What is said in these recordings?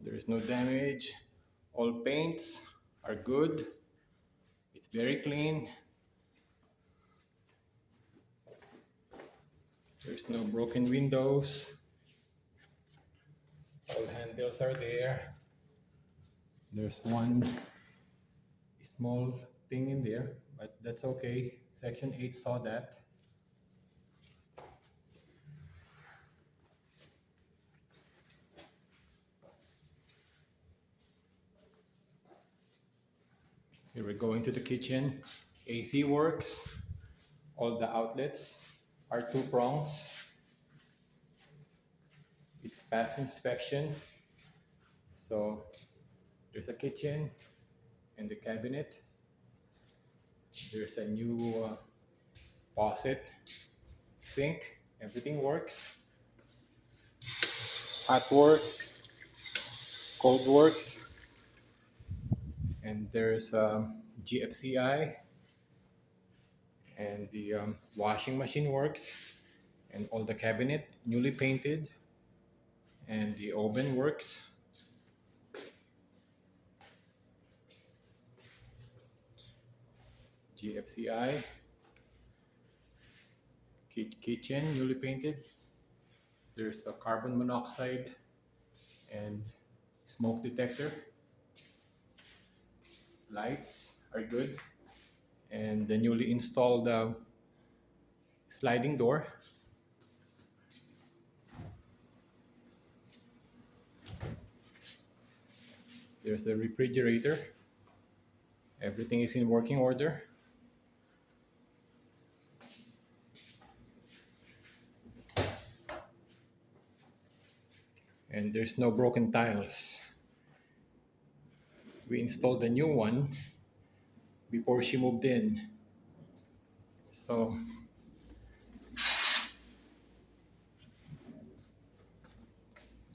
There is no damage. All paints are good. It's very clean. There's no broken windows. All handles are there. There's one small thing in there, but that's okay. Section 8 saw that. Here we're going to the kitchen. AC works. All the outlets are two prongs. It's past inspection. So there's a kitchen and the cabinet. There's a new faucet, sink. Everything works. Hot works, cold works, and there's GFCI, and the washing machine works, and all the cabinet newly painted, and the oven works. GFCI, kitchen newly painted. There's a carbon monoxide and smoke detector. Lights are good, and the newly installed sliding door. There's a refrigerator. Everything is in working order. And there's no broken tiles. We installed a new one before she moved in. So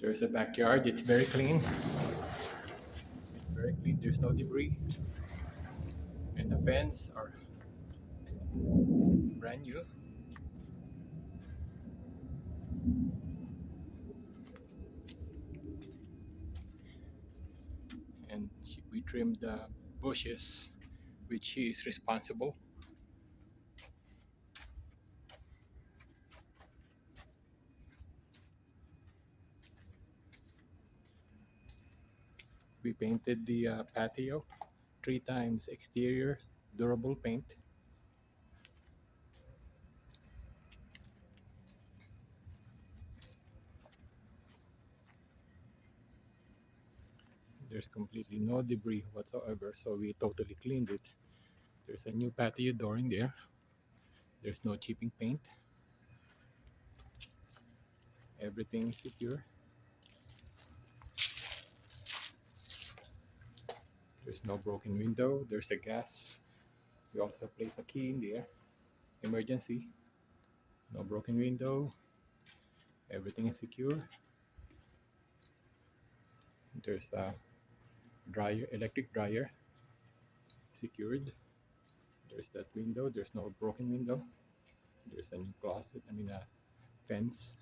there's a backyard. It's very clean. It's very clean. There's no debris. And the fence are brand new. And we trimmed the bushes, which she is responsible. We painted the patio 3 times exterior durable paint. There's completely no debris whatsoever, so we totally cleaned it. There's a new patio door in there. There's no chipping paint. Everything is secure. There's no broken window. There's a gas. We also place a key in there. Emergency. No broken window. Everything is secure. There's a dryer, electric dryer, secured. There's that window. There's no broken window. There's a new closet. A fence.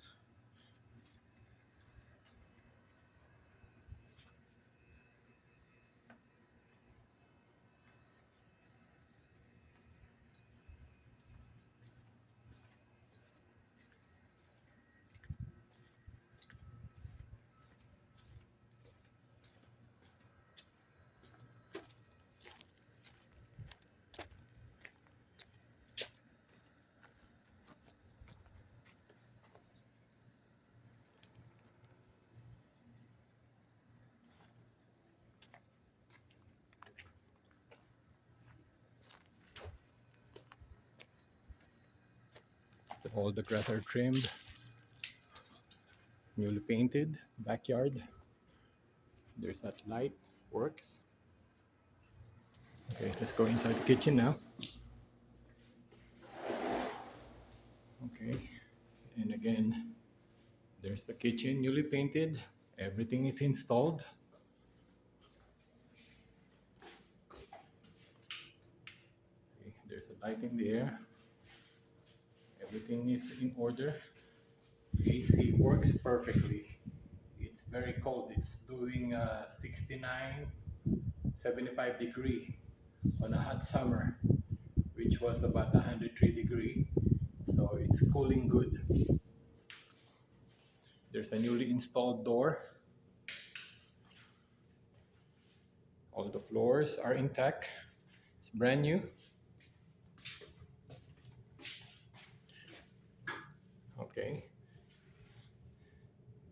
All the grass are trimmed. Newly painted. Backyard. There's that light. Works. Okay, let's go inside the kitchen now. Okay, and again, there's the kitchen newly painted. Everything is installed. See, there's a light in there. Everything is in order. AC works perfectly. It's very cold. It's doing 69, 75 degree on a hot summer, which was about 103 degree. So it's cooling good. There's a newly installed door. All the floors are intact. It's brand new. Okay.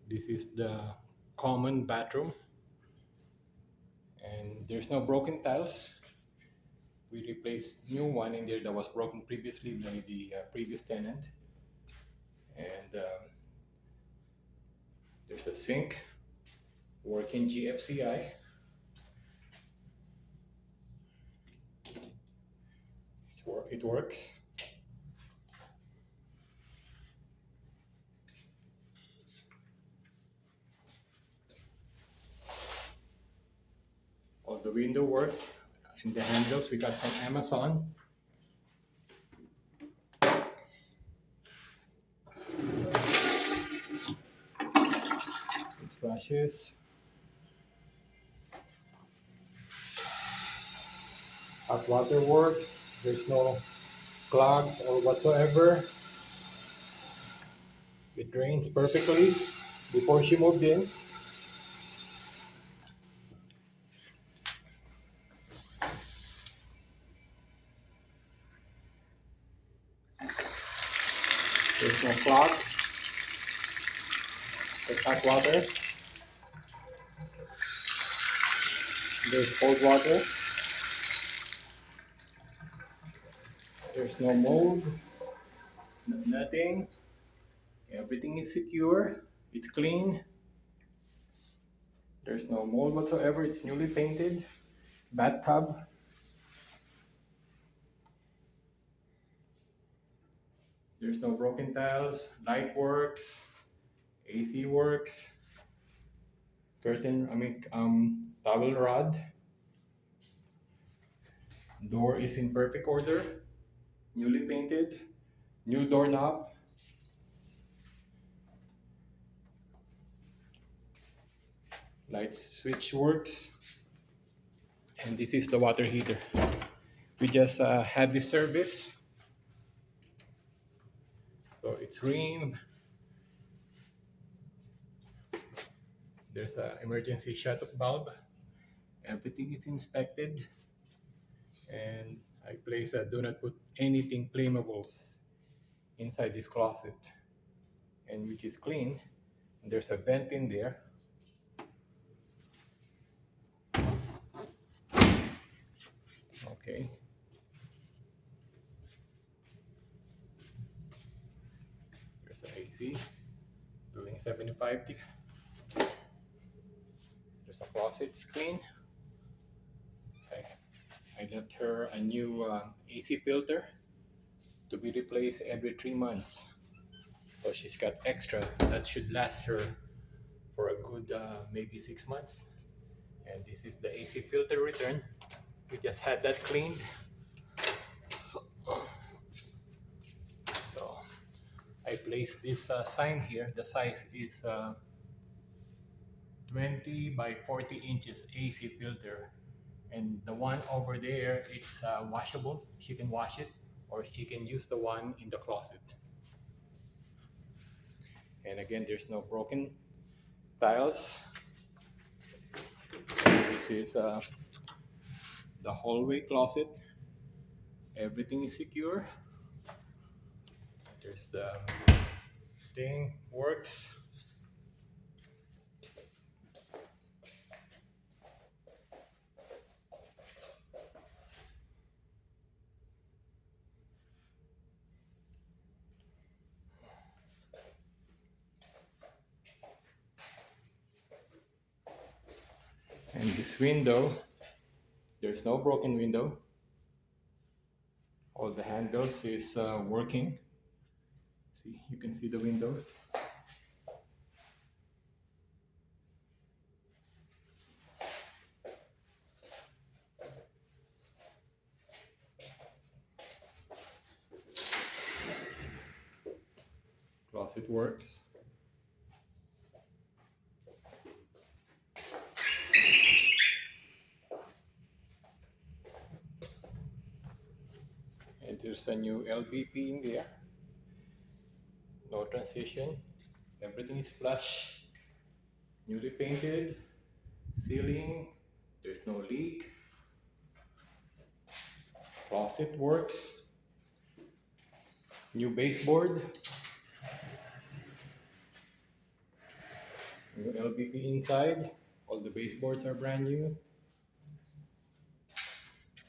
This is the common bathroom. And there's no broken tiles. We replaced new one in there that was broken previously by the previous tenant. And there's a sink, working GFCI. It works. All the window works. And the handles we got from Amazon. It flashes. Hot water works. There's no clogs or whatsoever. It drains perfectly before she moved in. There's no clog. There's hot water. There's cold water. There's no mold. Nothing. Everything is secure. It's clean. There's no mold whatsoever. It's newly painted. Bathtub. There's no broken tiles. Light works. AC works. Towel rod. Door is in perfect order. Newly painted. New doorknob. Light switch works. And this is the water heater. We just had this service. So it's REAM. There's an emergency shut-off valve. Everything is inspected. And I place a do not put anything flammables inside this closet. And which is clean. And there's a vent in there. Okay. There's an AC doing 75. There's a closet, it's clean. Okay. I left her a new AC filter to be replaced every 3 months. So she's got extra that should last her for a good maybe 6 months. And this is the AC filter return. We just had that cleaned. So I placed this sign here. The size is 20 by 40 inches AC filter. And the one over there, it's washable. She can wash it, or she can use the one in the closet. And again, there's no broken tiles. And this is the hallway closet. Everything is secure. There's the thing works. And this window, there's no broken window. All the handles is working. See, you can see the windows. Closet works. there's a new LVP in there. No transition. Everything is flush. Newly painted. Ceiling. There's no leak. Closet works. New baseboard. New LVP inside. All the baseboards are brand new.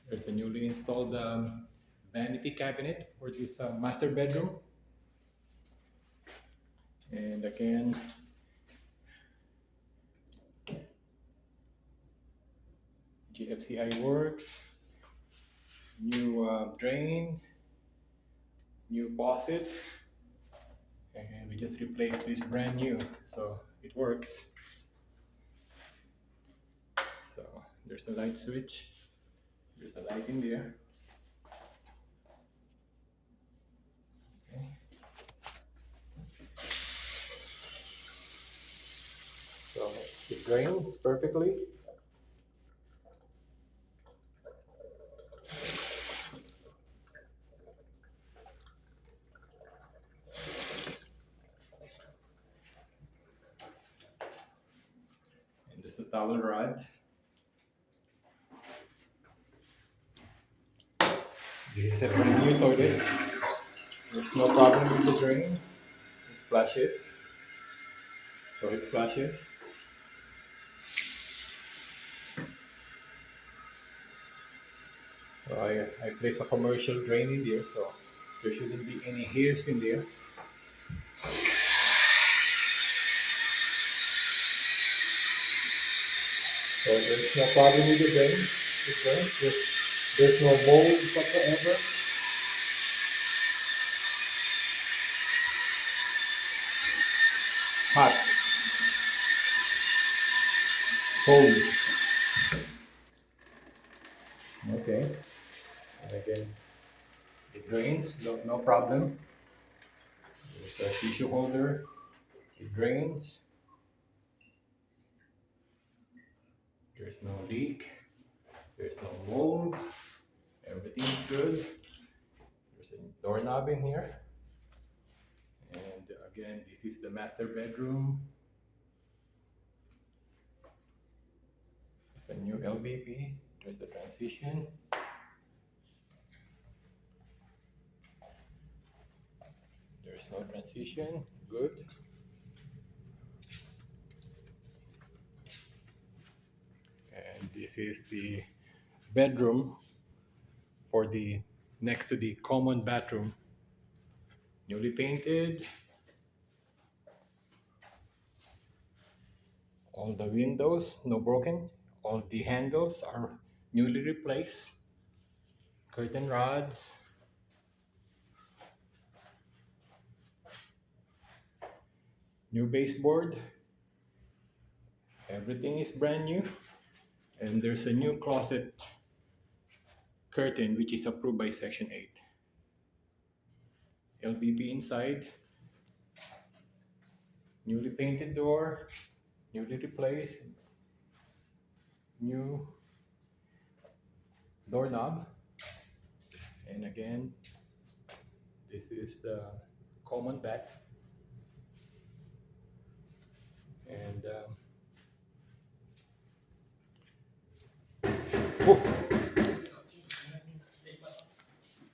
There's a newly installed vanity cabinet for this master bedroom. And again, GFCI works. New drain. New faucet. And we just replaced this brand new, so it works. So there's a light switch. There's a light in there. Okay. So it drains perfectly. And there's a towel rod. This is a brand new toilet. There's no problem with the drain. It flushes. So it flushes. So I place a commercial drain in there, so there shouldn't be any hairs in there. So there's no problem with the drain. It drains. There's no mold whatsoever. Hot. Cold. Okay. And again, it drains, no problem. There's a tissue holder. It drains. There's no leak. There's no mold. Everything's good. There's a doorknob in here. And again, this is the master bedroom. There's a new LVP. There's the transition. There's no transition. Good. And this is the bedroom for the next to the common bathroom. Newly painted. All the windows, no broken. All the handles are newly replaced. Curtain rods. New baseboard. Everything is brand new. And there's a new closet curtain which is approved by Section 8. LVP inside. Newly painted door. Newly replaced. New doorknob. And again, this is the common bath. And oh,